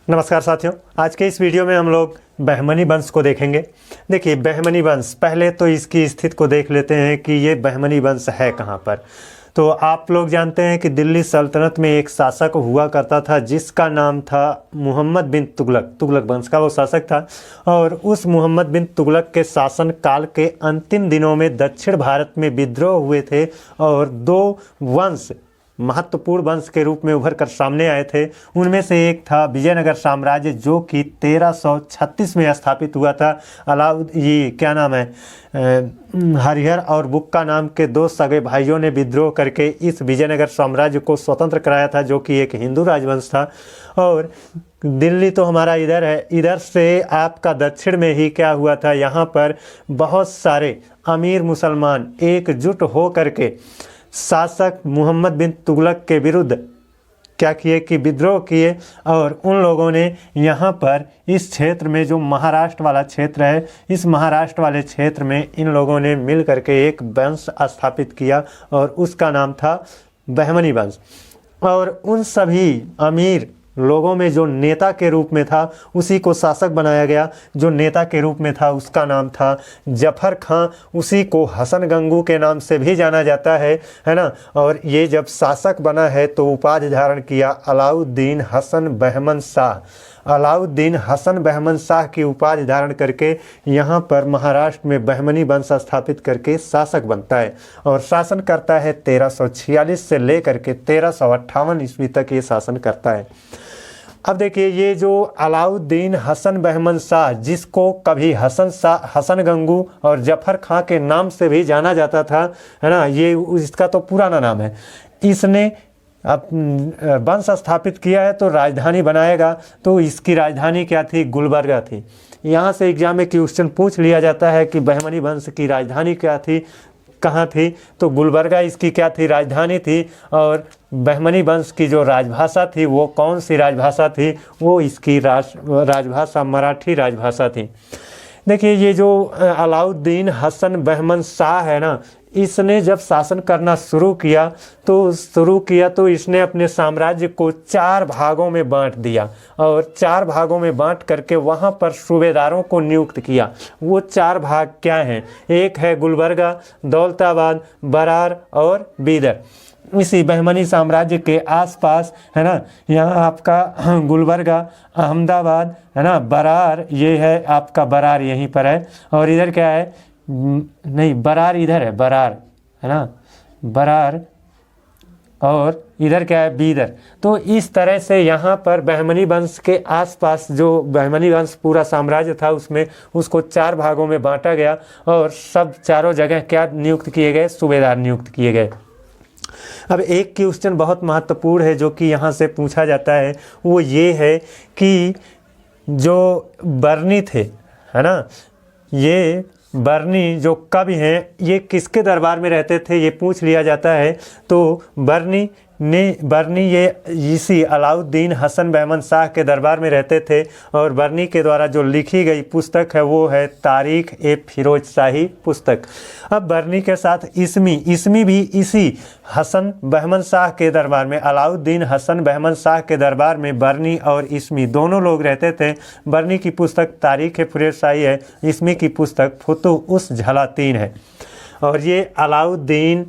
नमस्कार साथियों, आज के इस वीडियो में हम लोग बहमनी वंश को देखेंगे। देखिए, बहमनी वंश, पहले तो इसकी स्थिति को देख लेते हैं कि ये बहमनी वंश है कहाँ पर। तो आप लोग जानते हैं कि दिल्ली सल्तनत में एक शासक हुआ करता था जिसका नाम था मुहम्मद बिन तुगलक। तुगलक वंश का वो शासक था और उस मुहम्मद बिन तुगलक के शासन काल के अंतिम दिनों में दक्षिण भारत में विद्रोह हुए थे और दो वंश महत्वपूर्ण वंश के रूप में उभर कर सामने आए थे। उनमें से एक था विजयनगर साम्राज्य, जो कि 1336 में स्थापित हुआ था। ये क्या नाम है, हरिहर और बुक्का नाम के दो सगे भाइयों ने विद्रोह करके इस विजयनगर साम्राज्य को स्वतंत्र कराया था, जो कि एक हिंदू राजवंश था। और दिल्ली तो हमारा इधर है, इधर से आपका दक्षिण में ही क्या हुआ था, यहाँ पर बहुत सारे अमीर मुसलमान एकजुट हो करके शासक मुहम्मद बिन तुगलक के विरुद्ध क्या किए कि विद्रोह किए। और उन लोगों ने यहाँ पर इस क्षेत्र में, जो महाराष्ट्र वाला क्षेत्र है, इस महाराष्ट्र वाले क्षेत्र में इन लोगों ने मिल करके एक वंश स्थापित किया और उसका नाम था बहमनी वंश। और उन सभी अमीर लोगों में जो नेता के रूप में था, उसी को शासक बनाया गया। जो नेता के रूप में था उसका नाम था जफर खां, उसी को हसन गंगू के नाम से भी जाना जाता है ना। और ये जब शासक बना है तो उपाधि धारण किया अलाउद्दीन हसन बहमन शाह। अलाउद्दीन हसन बहमन शाह की उपाधि धारण करके यहाँ पर महाराष्ट्र में बहमनी वंश स्थापित करके शासक बनता है और शासन करता है 1346 से लेकर के 1358 ईस्वी तक ये शासन करता है। अब देखिए, ये जो अलाउद्दीन हसन बहमन शाह, जिसको कभी हसन गंगू और जफर खां के नाम से भी जाना जाता था, है ना, ये इसका तो पुराना नाम है। इसने वंश स्थापित किया है तो राजधानी बनाएगा, तो इसकी राजधानी क्या थी? गुलबर्गा थी। यहाँ से एग्जाम में क्वेश्चन पूछ लिया जाता है कि बहमनी वंश की राजधानी क्या थी, कहाँ थी? तो गुलबर्गा इसकी क्या थी? राजधानी थी। और बहमनी वंश की जो राजभाषा थी वो कौन सी राजभाषा थी? वो इसकी राजभाषा मराठी राजभाषा थी। देखिए, ये जो अलाउद्दीन हसन बहमन शाह है ना, इसने जब शासन करना शुरू किया तो इसने अपने साम्राज्य को 4 भागों में बांट दिया और 4 भागों में बांट करके वहाँ पर सूबेदारों को नियुक्त किया। वो 4 भाग क्या हैं? एक है गुलबर्गा, दौलताबाद, बरार और बीदर। इसी बहमनी साम्राज्य के आसपास, है ना, यहाँ आपका गुलबर्गा, अहमदाबाद, है ना, बरार, ये है आपका बरार यहीं पर है। और इधर क्या है? नहीं, बरार इधर है, बरार, है ना, बरार। और इधर क्या है? बीदर। तो इस तरह से यहाँ पर बहमनी वंश के आसपास जो बहमनी वंश पूरा साम्राज्य था उसमें उसको 4 भागों में बांटा गया और सब चारों जगह क्या नियुक्त किए गए? सूबेदार नियुक्त किए गए। अब एक क्वेश्चन बहुत महत्वपूर्ण है जो कि यहाँ से पूछा जाता है, वो ये है कि जो बर्नी थे, है ना, ये बर्नी जो कवि हैं, ये किसके दरबार में रहते थे? ये पूछ लिया जाता है। तो बर्नी ये इसी अलाउद्दीन हसन बहमन शाह के दरबार में रहते थे और बर्नी के द्वारा जो लिखी गई पुस्तक है वो है तारीख ए फिरोज शाही पुस्तक। अब बर्नी के साथ इसमी भी इसी हसन बहमन शाह के दरबार में, अलाउद्दीन हसन बहमन शाह के दरबार में बर्नी और इसमी दोनों लोग रहते थे। बर्नी की पुस्तक तारीख ए फिरोज शाही है, इसमी की पुस्तक फुतुह उस झलातीन है। और ये अलाउद्दीन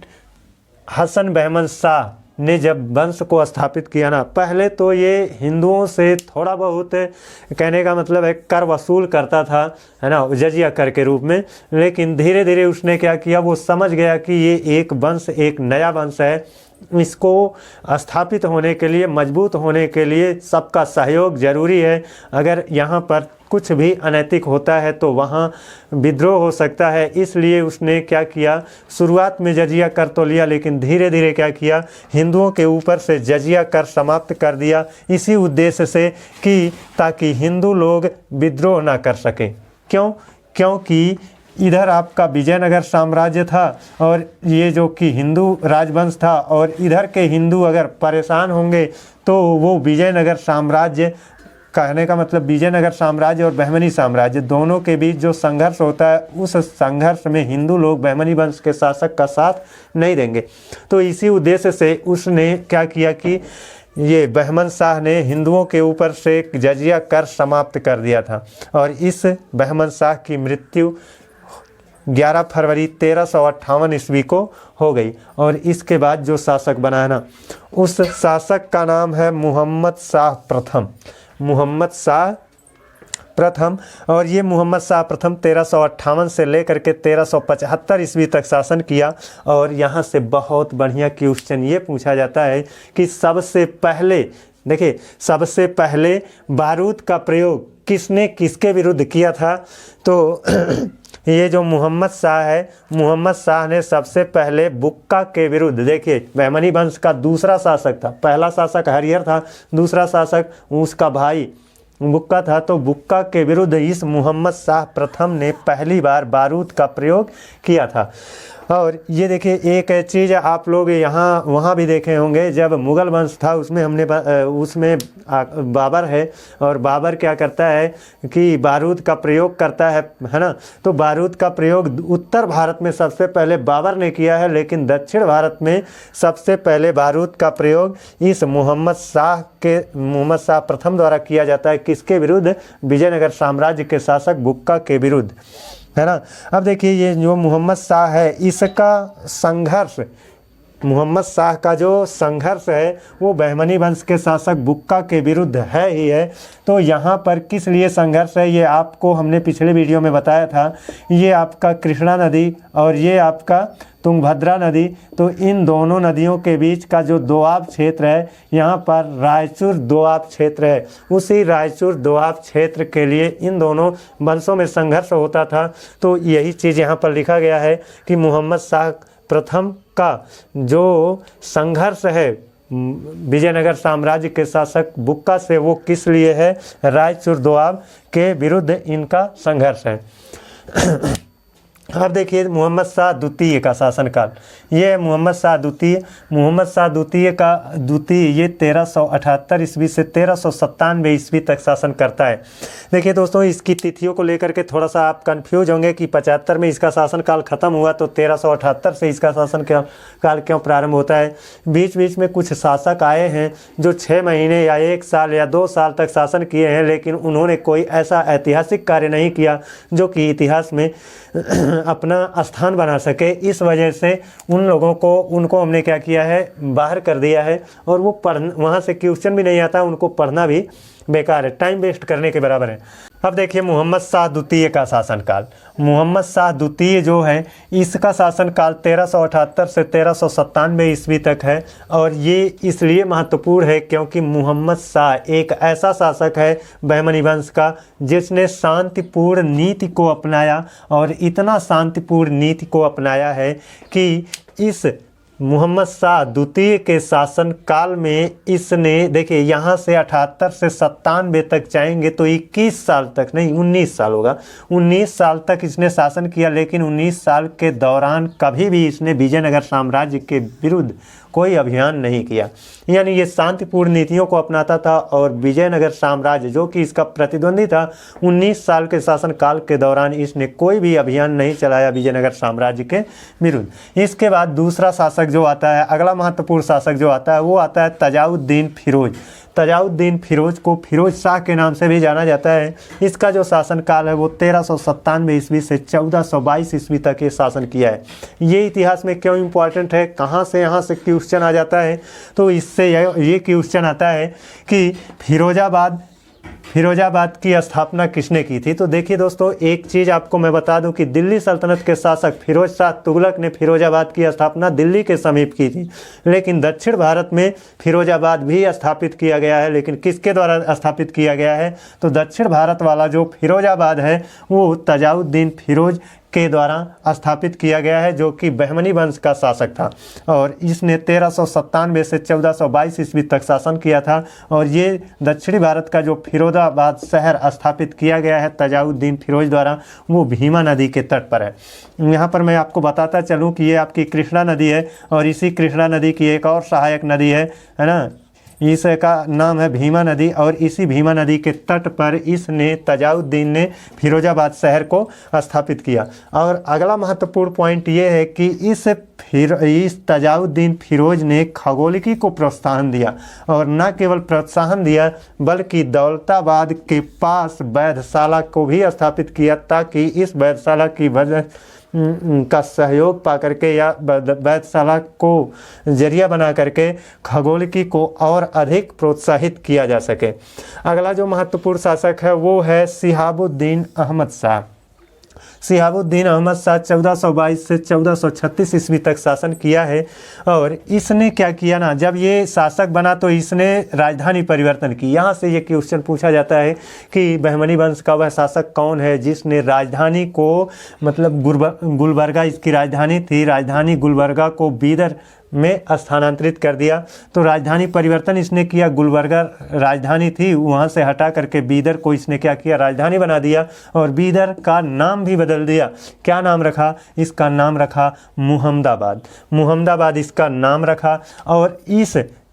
हसन बहमन शाह ने जब वंश को स्थापित किया ना, पहले तो ये हिंदुओं से थोड़ा बहुत, कहने का मतलब है, कर वसूल करता था, है ना, जजिया कर के रूप में। लेकिन धीरे धीरे उसने क्या किया, वो समझ गया कि ये एक वंश, एक नया वंश है, इसको स्थापित होने के लिए, मजबूत होने के लिए सबका सहयोग ज़रूरी है। अगर यहाँ पर कुछ भी अनैतिक होता है तो वहाँ विद्रोह हो सकता है। इसलिए उसने क्या किया, शुरुआत में जजिया कर तो लिया, लेकिन धीरे धीरे क्या किया, हिंदुओं के ऊपर से जजिया कर समाप्त कर दिया, इसी उद्देश्य से कि ताकि हिंदू लोग विद्रोह ना कर सकें। क्योंकि इधर आपका विजयनगर साम्राज्य था और ये जो कि हिंदू राजवंश था, और इधर के हिंदू अगर परेशान होंगे तो वो विजयनगर साम्राज्य, कहने का मतलब विजयनगर साम्राज्य और बहमनी साम्राज्य दोनों के बीच जो संघर्ष होता है, उस संघर्ष में हिंदू लोग बहमनी वंश के शासक का साथ नहीं देंगे। तो इसी उद्देश्य से उसने क्या किया कि ये बहमन शाह ने हिंदुओं के ऊपर से जजिया कर समाप्त कर दिया था और इस बहमन शाह की मृत्यु 11 फरवरी 1358 ईस्वी को हो गई। और इसके बाद जो शासक बना है ना, उस शासक का नाम है मोहम्मद शाह प्रथम। मोहम्मद शाह प्रथम। और ये मोहम्मद शाह प्रथम 1358 से लेकर के 1375 ईस्वी तक शासन किया। और यहाँ से बहुत बढ़िया क्वेश्चन ये पूछा जाता है कि सबसे पहले, देखिए, सबसे पहले बारूद का प्रयोग किसने किसके विरुद्ध किया था? तो ये जो मोहम्मद शाह है, मोहम्मद शाह ने सबसे पहले बुक्का के विरुद्ध, देखिए बहमनी वंश का दूसरा शासक था, पहला शासक हरिहर था, दूसरा शासक उसका भाई बुक्का था। तो बुक्का के विरुद्ध इस मोहम्मद शाह प्रथम ने पहली बार बारूद का प्रयोग किया था। और ये देखिए एक चीज़ आप लोग यहाँ वहाँ भी देखे होंगे, जब मुग़ल वंश था उसमें बाबर है और बाबर क्या करता है कि बारूद का प्रयोग करता है ना। तो बारूद का प्रयोग उत्तर भारत में सबसे पहले बाबर ने किया है, लेकिन दक्षिण भारत में सबसे पहले बारूद का प्रयोग इस मोहम्मद शाह प्रथम द्वारा किया जाता है। किसके विरुद्ध? विजयनगर साम्राज्य के शासक बुक्का के विरुद्ध, है ना। अब देखिए ये जो मोहम्मद शाह है, इसका संघर्ष, मोहम्मद शाह का जो संघर्ष है वो बहमनी वंश के शासक बुक्का के विरुद्ध है ही है। तो यहाँ पर किस लिए संघर्ष है ये आपको हमने पिछले वीडियो में बताया था। ये आपका कृष्णा नदी और ये आपका तुंगभद्रा नदी, तो इन दोनों नदियों के बीच का जो दोआब क्षेत्र है, यहाँ पर रायचूर दोआब क्षेत्र है। उसी रायचूर दोआब क्षेत्र के लिए इन दोनों वंशों में संघर्ष होता था। तो यही चीज़ यहाँ पर लिखा गया है कि मोहम्मद शाह प्रथम का जो संघर्ष है विजयनगर साम्राज्य के शासक बुक्का से, वो किस लिए है? रायचूर दोआब के विरुद्ध इनका संघर्ष है। अब देखिए मोहम्मद शाह द्वितीय का शासनकाल। ये मोहम्मद शाह द्वितीय ये 1378 ईस्वी से 1397 ईस्वी तक शासन करता है। देखिए दोस्तों, इसकी तिथियों को लेकर के थोड़ा सा आप कंफ्यूज होंगे कि 75 में इसका शासनकाल खत्म हुआ तो 1378 से इसका शासन काल क्यों प्रारंभ होता है। बीच बीच में कुछ शासक आए हैं जो 6 महीने या 1 साल या 2 साल तक शासन किए हैं, लेकिन उन्होंने कोई ऐसा ऐतिहासिक कार्य नहीं किया जो कि इतिहास में अपना स्थान बना सके। इस वजह से उनको हमने क्या किया है? बाहर कर दिया है। और वो वहाँ से क्वेश्चन भी नहीं आता, उनको पढ़ना भी बेकार है, टाइम वेस्ट करने के बराबर है। अब देखिए मोहम्मद शाह द्वितीय का शासनकाल। मोहम्मद शाह द्वितीय जो है इसका शासनकाल 1378 से 1397 ईस्वी तक है। और ये इसलिए महत्वपूर्ण है क्योंकि मोहम्मद शाह एक ऐसा शासक है बहमनी वंश का जिसने शांतिपूर्ण नीति को अपनाया। और इतना शांतिपूर्ण नीति को अपनाया है कि इस मोहम्मद शाह द्वितीय के शासन काल में इसने, देखिए यहाँ से 78 से 97 तक जाएंगे तो 21 साल तक नहीं 19 साल होगा, 19 साल तक इसने शासन किया। लेकिन 19 साल के दौरान कभी भी इसने विजयनगर साम्राज्य के विरुद्ध कोई अभियान नहीं किया। यानी ये शांतिपूर्ण नीतियों को अपनाता था। और विजयनगर साम्राज्य जो कि इसका प्रतिद्वंदी था, 19 साल के शासनकाल के दौरान इसने कोई भी अभियान नहीं चलाया विजयनगर साम्राज्य के विरुद्ध। इसके बाद दूसरा शासक जो आता है, अगला महत्वपूर्ण शासक जो आता है वो आता है तजाउद्दीन फिरोज। तजाउद्दीन फिरोज को फिरोज शाह के नाम से भी जाना जाता है। इसका जो शासनकाल है वो 1397 ईस्वी से 1422 ईस्वी तक ये शासन किया है। ये इतिहास में क्यों इम्पोर्टेंट है, कहाँ से यहाँ से क्वेश्चन आ जाता है, तो इससे ये क्वेश्चन आता है कि फिरोजाबाद की स्थापना किसने की थी। तो देखिए दोस्तों, एक चीज़ आपको मैं बता दूं कि दिल्ली सल्तनत के शासक फिरोज शाह तुगलक ने फिरोजाबाद की स्थापना दिल्ली के समीप की थी। लेकिन दक्षिण भारत में फिरोजाबाद भी स्थापित किया गया है, लेकिन किसके द्वारा स्थापित किया गया है? तो दक्षिण भारत वाला जो फिरोजाबाद है वो तजाउद्दीन फिरोज के द्वारा स्थापित किया गया है, जो कि बहमनी वंश का शासक था। और इसने 1397 से 1422 ईस्वी तक शासन किया था। और ये दक्षिणी भारत का जो फिरोजाबाद शहर स्थापित किया गया है तजाउद्दीन फिरोज द्वारा, वो भीमा नदी के तट पर है। यहाँ पर मैं आपको बताता चलूँ कि ये आपकी कृष्णा नदी है और इसी कृष्णा नदी की एक और सहायक नदी है ना, इसका नाम है भीमा नदी, और इसी भीमा नदी के तट पर इसने तजाउद्दीन ने फिरोजाबाद शहर को स्थापित किया। और अगला महत्वपूर्ण पॉइंट ये है कि इस तजाउद्दीन फिरोज ने खगोलिकी को प्रोत्साहन दिया, और न केवल प्रोत्साहन दिया बल्कि दौलताबाद के पास वैधशाला को भी स्थापित किया, ताकि इस वैधशाला की वजह का सहयोग पा करके या वैधशाला को जरिया बना करके खगोलिकी को और अधिक प्रोत्साहित किया जा सके। अगला जो महत्वपूर्ण शासक है वो है शिहाबुद्दीन अहमद शाह। शिहाबुद्दीन अहमद शाह 1422 से 1436 ईस्वी तक शासन किया है। और इसने क्या किया ना, जब ये शासक बना तो इसने राजधानी परिवर्तन की। यहाँ से ये क्वेश्चन पूछा जाता है कि बहमनी वंश का वह शासक कौन है जिसने राजधानी को, मतलब गुलबर्गा इसकी राजधानी थी, राजधानी गुलबर्गा को बीदर में स्थानांतरित कर दिया। तो राजधानी परिवर्तन इसने किया, गुलबर्गा राजधानी थी वहाँ से हटा करके बीदर को इसने क्या किया, राजधानी बना दिया, और बीदर का नाम भी बदल दिया। क्या नाम रखा, इसका नाम रखा मुहम्मदाबाद। मुहम्मदाबाद इसका नाम रखा। और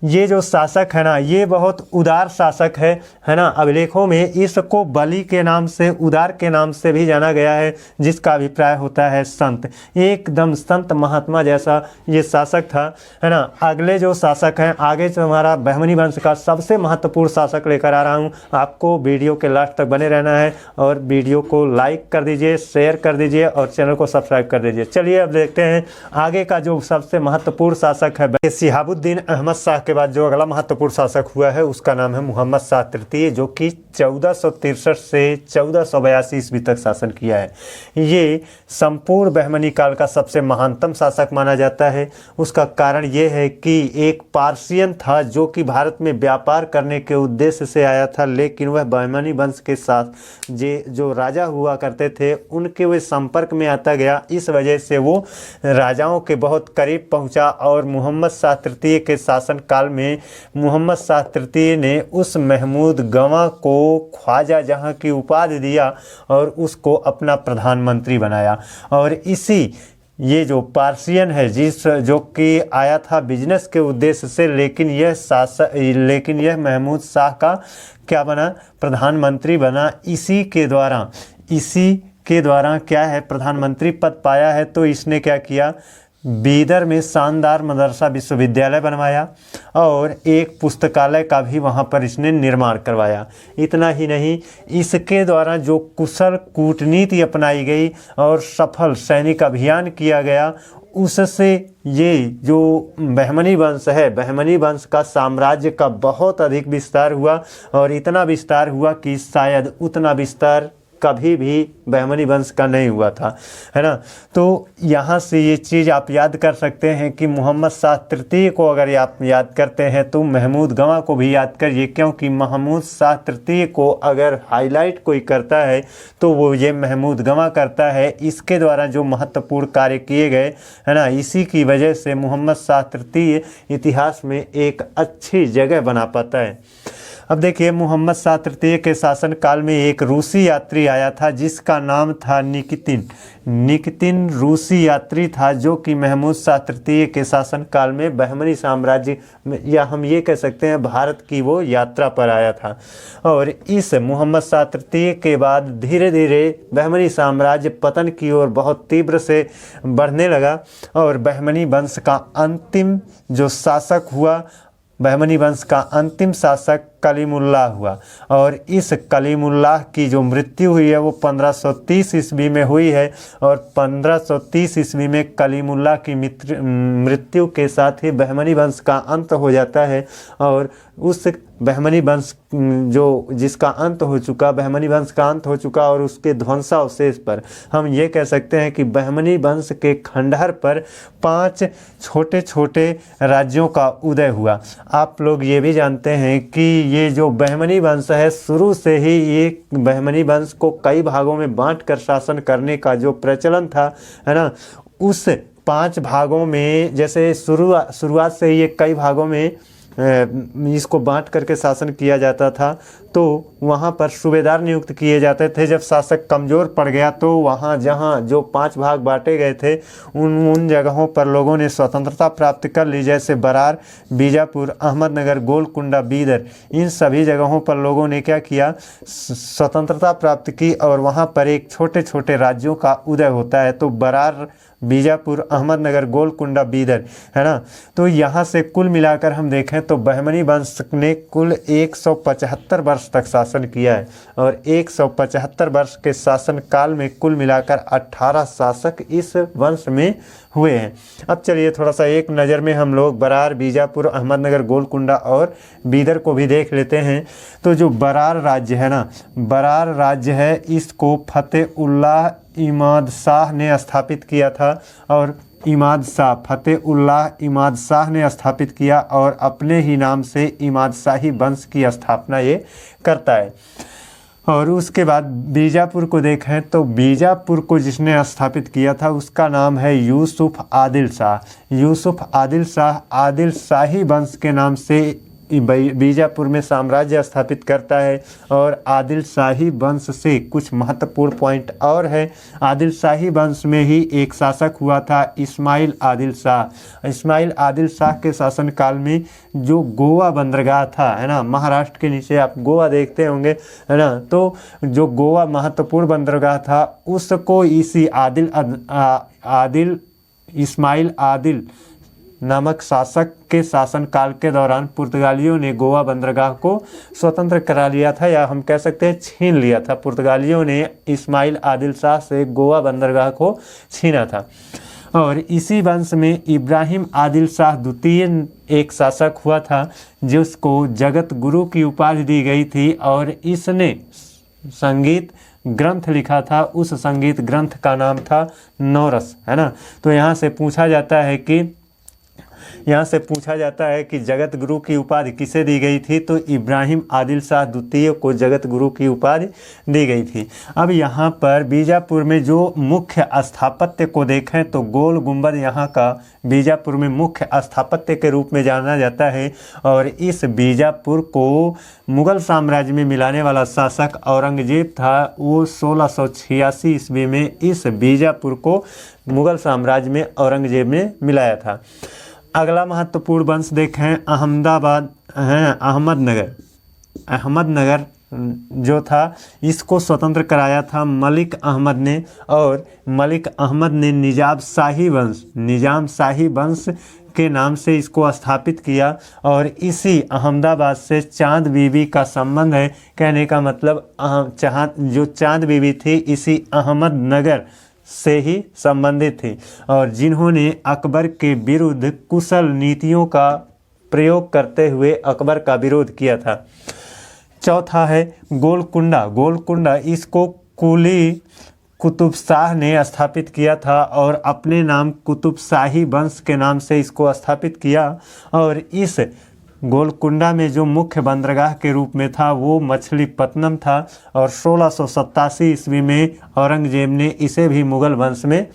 ये जो शासक है ना, ये बहुत उदार शासक है ना। अभिलेखों में इसको बलि के नाम से, उदार के नाम से भी जाना गया है, जिसका अभिप्राय होता है संत। एकदम संत महात्मा जैसा ये शासक था, है ना। अगले जो शासक हैं, आगे से हमारा बहमनी वंश का सबसे महत्वपूर्ण शासक लेकर आ रहा हूँ। आपको वीडियो के लास्ट तक बने रहना है, और वीडियो को लाइक कर दीजिए, शेयर कर दीजिए, और चैनल को सब्सक्राइब कर दीजिए। चलिए अब देखते हैं आगे का जो सबसे महत्वपूर्ण शासक है। शिहाबुद्दीन अहमद शाह के बाद जो अगला महत्वपूर्ण शासक हुआ है उसका नाम है मोहम्मद शाह तृतीय, जो कि 1463 से 1482 ईस्वी तक शासन किया है। ये संपूर्ण बहमनी काल का सबसे महानतम शासक माना जाता है। उसका कारण ये है कि एक पार्सियन था जो कि भारत में व्यापार करने के उद्देश्य से आया था, लेकिन वह बहमनी वंश के साथ जो राजा हुआ करते थे उनके वे संपर्क में आता गया। इस वजह से वो राजाओं के बहुत करीब पहुंचा, और मोहम्मद शाह तृतीय के शासन काल में मोहम्मद शाह तृतीय ने उस महमूद गवां को ख्वाजा जहां की उपाधि दिया और उसको अपना प्रधानमंत्री बनाया। और ये जो पार्सियन है जो कि आया था बिजनेस के उद्देश्य से, लेकिन यह महमूद शाह का क्या बना, प्रधानमंत्री बना। इसी के द्वारा क्या है, प्रधानमंत्री पद पाया है। तो इसने क्या किया, बीदर में शानदार मदरसा विश्वविद्यालय बनवाया, और एक पुस्तकालय का भी वहाँ पर इसने निर्माण करवाया। इतना ही नहीं, इसके द्वारा जो कुशल कूटनीति अपनाई गई और सफल सैनिक अभियान किया गया, उससे ये जो बहमनी वंश है, बहमनी वंश का साम्राज्य का बहुत अधिक विस्तार हुआ, और इतना विस्तार हुआ कि शायद उतना विस्तार कभी भी बहमनी वंश का नहीं हुआ था, है ना। तो यहाँ से ये चीज़ आप याद कर सकते हैं कि मोहम्मद शाह तृतीय को अगर आप याद करते हैं तो महमूद गवां को भी याद करिए, क्योंकि महमूद शाह तृतीय को अगर हाईलाइट कोई करता है तो वो ये महमूद गवां करता है। इसके द्वारा जो महत्वपूर्ण कार्य किए गए, है ना, इसी की वजह से मोहम्मद शाह तृतीय इतिहास में एक अच्छी जगह बना पाता है। अब देखिए, मोहम्मद शाह तृतीय के शासन काल में एक रूसी यात्री आया था जिसका नाम था निकितिन रूसी यात्री था, जो कि महमूद शाह तृतीय के शासन काल में बहमनी साम्राज्य, या हम ये कह सकते हैं भारत की वो यात्रा पर आया था। और इस मोहम्मद शाह तृतीय के बाद धीरे धीरे बहमनी साम्राज्य पतन की ओर बहुत तीव्र से बढ़ने लगा, और बहमनी वंश का अंतिम जो शासक हुआ, बहमनी वंश का अंतिम शासक कलीमुल्लाह हुआ। और इस कलीमुल्लाह की जो मृत्यु हुई है वो 1530 ईस्वी में हुई है, और 1530 ईस्वी में कलीमुल्लाह की मृत्यु के साथ ही बहमनी वंश का अंत हो जाता है। और उस बहमनी वंश जिसका अंत हो चुका, बहमनी वंश का अंत हो चुका, और उसके ध्वंसावशेष पर हम ये कह सकते हैं कि बहमनी वंश के खंडहर पर 5 छोटे छोटे राज्यों का उदय हुआ। आप लोग ये भी जानते हैं कि ये जो बहमनी वंश है, शुरू से ही ये बहमनी वंश को कई भागों में बांट कर शासन करने का जो प्रचलन था, है ना, उस 5 भागों में, जैसे शुरुआत से ही ये कई भागों में इसको बांट करके शासन किया जाता था। तो वहाँ पर सूबेदार नियुक्त किए जाते थे। जब शासक कमज़ोर पड़ गया तो वहाँ जहाँ जो 5 भाग बांटे गए थे उन जगहों पर लोगों ने स्वतंत्रता प्राप्त कर ली, जैसे बरार, बीजापुर, अहमदनगर, गोलकुंडा, बीदर। इन सभी जगहों पर लोगों ने क्या किया, स्वतंत्रता प्राप्त की और वहाँ पर एक छोटे छोटे राज्यों का उदय होता है। तो बरार, बीजापुर, अहमदनगर, गोलकुंडा, बीदर, है ना। तो यहाँ से कुल मिलाकर हम देखें तो बहमनी वंश ने कुल 175 वर्ष तक शासन किया है और 175 वर्ष के शासन काल में कुल मिलाकर 18 शासक इस वंश में हुए हैं। अब चलिए थोड़ा सा एक नज़र में हम लोग बरार, बीजापुर, अहमदनगर, गोलकुंडा और बीदर को भी देख लेते हैं। तो जो बरार राज्य है ना, बरार राज्य है, इसको फतेहुल्लाह इमाद शाह ने स्थापित किया था और इमाद शाह, फतेहुल्लाह इमाद शाह ने स्थापित किया और अपने ही नाम से इमाद शाही वंश की स्थापना ये करता है। और उसके बाद बीजापुर को देखें तो बीजापुर को जिसने स्थापित किया था उसका नाम है यूसुफ आदिल शाह। यूसुफ आदिल शाह आदिल शाही वंश के नाम से बीजापुर में साम्राज्य स्थापित करता है। और आदिल शाही वंश से कुछ महत्वपूर्ण पॉइंट और है। आदिल शाही वंश में ही एक शासक हुआ था इस्माइल आदिल शाह। इस्माइल आदिल शाह के शासनकाल में जो गोवा बंदरगाह था, है ना, महाराष्ट्र के नीचे आप गोवा देखते होंगे, है ना, तो जो गोवा महत्वपूर्ण बंदरगाह था उसको इसी आदिल इस्माइल आदिल नामक शासक के शासनकाल के दौरान पुर्तगालियों ने गोवा बंदरगाह को स्वतंत्र करा लिया था, या हम कह सकते हैं छीन लिया था। पुर्तगालियों ने इस्माइल आदिल शाह से गोवा बंदरगाह को छीना था। और इसी वंश में इब्राहिम आदिल शाह द्वितीय एक शासक हुआ था जिसको जगत गुरु की उपाधि दी गई थी और इसने संगीत ग्रंथ लिखा था। उस संगीत ग्रंथ का नाम था नौरस, है ना। तो यहाँ से पूछा जाता है कि जगत गुरु की उपाधि किसे दी गई थी, तो इब्राहिम आदिल शाह द्वितीय को जगत गुरु की उपाधि दी गई थी। अब यहाँ पर बीजापुर में जो मुख्य स्थापत्य को देखें तो गोल गुंबद यहाँ का बीजापुर में मुख्य स्थापत्य के रूप में जाना जाता है। और इस बीजापुर को मुगल साम्राज्य में मिलाने वाला शासक औरंगजेब था। वो 1686 ईस्वी में इस बीजापुर को मुगल साम्राज्य में औरंगजेब ने मिलाया था। अगला महत्वपूर्ण वंश देखें अहमदनगर जो था इसको स्वतंत्र कराया था मलिक अहमद ने। और मलिक अहमद ने निजाम शाही वंश के नाम से इसको स्थापित किया। और इसी अहमदाबाद से चांद बीबी का संबंध है। कहने का मतलब जो चांद बीबी थी इसी अहमदनगर से ही संबंधित थी और जिन्होंने अकबर के विरुद्ध कुशल नीतियों का प्रयोग करते हुए अकबर का विरोध किया था। चौथा है गोलकुंडा इसको कुली कुतुब शाह ने स्थापित किया था और अपने नाम कुतुब शाही वंश के नाम से इसको स्थापित किया। और इस गोलकुंडा में जो मुख्य बंदरगाह के रूप में था वो मछलीपट्टनम था। और 1687 ईस्वी में औरंगजेब ने इसे भी मुगल वंश में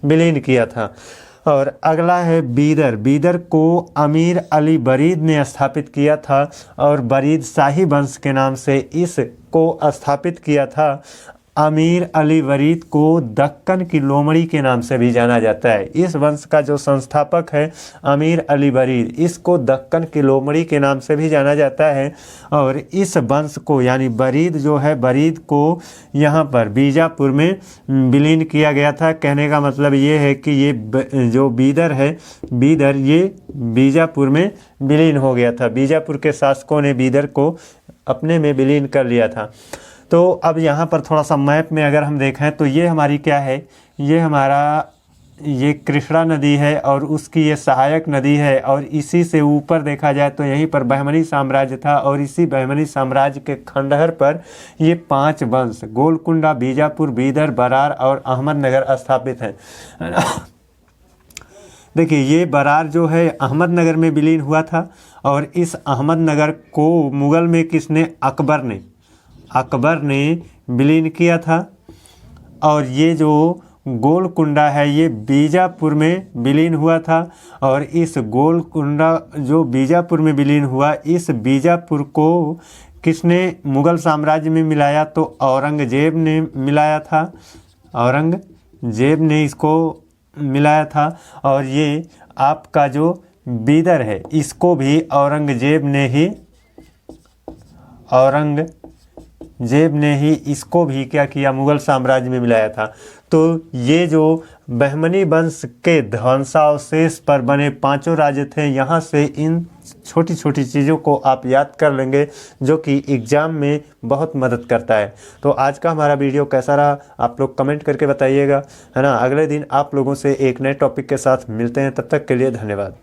विलीन किया था। और अगला है बीदर को अमीर अली बरीद ने स्थापित किया था और बरीद शाही वंश के नाम से इसको स्थापित किया था। अमीर अली बरीद को दक्कन की लोमड़ी के नाम से भी जाना जाता है। इस वंश का जो संस्थापक है अमीर अली बरीद, इसको दक्कन की लोमड़ी के नाम से भी जाना जाता है। और इस वंश को यानी बरीद को यहाँ पर बीजापुर में विलीन किया गया था। कहने का मतलब ये है कि ये जो बीदर ये बीजापुर में विलीन हो गया था। बीजापुर के शासकों ने बीदर को अपने में विलीन कर लिया था। तो अब यहाँ पर थोड़ा सा मैप में अगर हम देखें तो ये हमारी क्या है, ये कृष्णा नदी है और उसकी ये सहायक नदी है। और इसी से ऊपर देखा जाए तो यहीं पर बहमनी साम्राज्य था और इसी बहमनी साम्राज्य के खंडहर पर ये 5 वंश गोलकुंडा, बीजापुर, बीदर, बरार और अहमदनगर स्थापित हैं। देखिए ये बरार जो है अहमदनगर में विलीन हुआ था और इस अहमदनगर को मुगल में किसने, अकबर ने विलीन किया था। और ये जो गोलकुंडा है ये बीजापुर में विलीन हुआ था। और इस गोलकुंडा जो बीजापुर में विलीन हुआ, इस बीजापुर को किसने मुग़ल साम्राज्य में मिलाया? तो औरंगज़ेब ने मिलाया था, औरंगज़ेब ने इसको मिलाया था। और ये आपका जो बीदर है इसको भी औरंगज़ेब ने ही इसको भी क्या किया? मुग़ल साम्राज्य में मिलाया था। तो ये जो बहमनी वंश के ध्वंसावशेष पर बने 5 राज्य थे, यहाँ से इन छोटी छोटी चीज़ों को आप याद कर लेंगे, जो कि एग्ज़ाम में बहुत मदद करता है। तो आज का हमारा वीडियो कैसा रहा आप लोग कमेंट करके बताइएगा, है ना। अगले दिन आप लोगों से एक नए टॉपिक के साथ मिलते हैं, तब तक के लिए धन्यवाद।